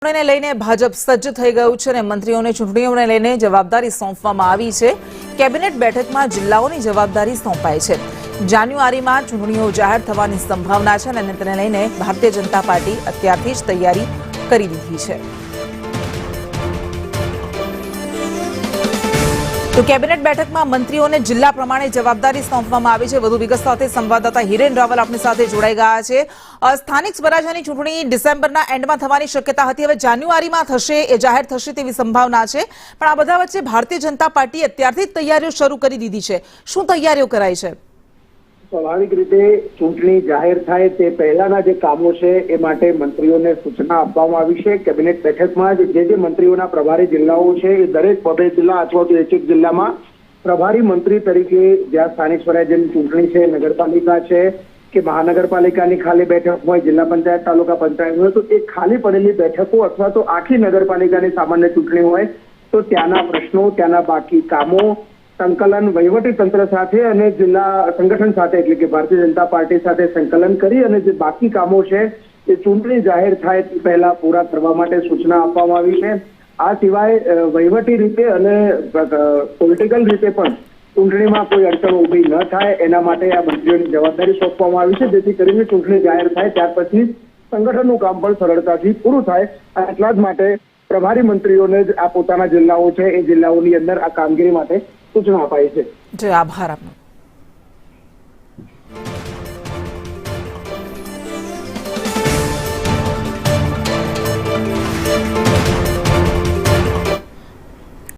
ચૂંટણીને લઈને ભાજપ સજ્જ થઈ ગયું છે અને મંત્રીઓને ચૂંટણીઓને લઈને જવાબદારી સોંપવામાં આવી છે। કેબિનેટ બેઠકમાં જિલ્લાઓની જવાબદારી સોંપાઈ છે। જાન્યુઆરીમાં ચૂંટણીઓ જાહેર થવાની સંભાવના છે અને તેને લઈને ભારતીય જનતા પાર્ટી અત્યારથી જ તૈયારી કરી દીધી છે। તો કેબિનેટ બેઠકમાં મંત્રીઓને જિલ્લા પ્રમાણે જવાબદારી સોંપવામાં આવી છે। વધુ વિગત સાથે સંવાદદાતા હિરેન રાવલ આપણી સાથે જોડાઈ ગયા છે। સ્થાનિક સ્વરાજ્યની ચૂંટણી ડિસેમ્બરના એન્ડમાં થવાની શક્યતા હતી, હવે જાન્યુઆરીમાં થશે, એ જાહેર થશે તેવી સંભાવના છે, પણ આ બધા વચ્ચે ભારતીય જનતા પાર્ટી અત્યારથી જ તૈયારીઓ શરૂ કરી દીધી છે। શું તૈયારીઓ કરાઈ છે? સ્વાભાવિક રીતે ચૂંટણી જાહેર થાય તે પહેલાના જે કામો છે એ માટે મંત્રીઓને સૂચના આપવામાં આવી છે। કેબિનેટ બેઠકમાં જે મંત્રીઓના પ્રભારી જિલ્લાઓ છે એ દરેક 2 જિલ્લા અથવા તો એક જિલ્લામાં પ્રભારી મંત્રી તરીકે જ્યાં સ્થાનિક સ્વરાજ્યની ચૂંટણી છે, નગરપાલિકા છે કે મહાનગરપાલિકાની ખાલી બેઠક હોય, જિલ્લા પંચાયત, તાલુકા પંચાયત હોય, તો એ ખાલી પડેલી બેઠકો અથવા તો આખી નગરપાલિકાની સામાન્ય ચૂંટણી હોય તો ત્યાંના પ્રશ્નો, ત્યાંના બાકી કામો સંકલન વહીવટી તંત્ર સાથે અને જિલ્લા સંગઠન સાથે એટલે કે ભારતીય જનતા પાર્ટી સાથે સંકલન કરી અને જે બાકી કામો છે એ ચૂંટણી જાહેર થાય તે પહેલા પૂરા કરવા માટે સૂચના આપવામાં આવી છે। આ સિવાય વહીવટી રીતે અને પોલિટિકલ રીતે પણ ચૂંટણીમાં કોઈ અડચણો ઊભી ન થાય એના માટે આ મંત્રીઓની જવાબદારી સોંપવામાં આવી છે, જેથી કરીને ચૂંટણી જાહેર થાય ત્યાર પછી સંગઠનનું કામ પણ સરળતાથી પૂરું થાય। એટલા જ માટે પ્રભારી મંત્રીઓને જ આ પોતાના જિલ્લાઓ છે એ જિલ્લાઓની અંદર આ કામગીરી માટે સૂચના અપાઈ છે। જી, આભાર આપનો।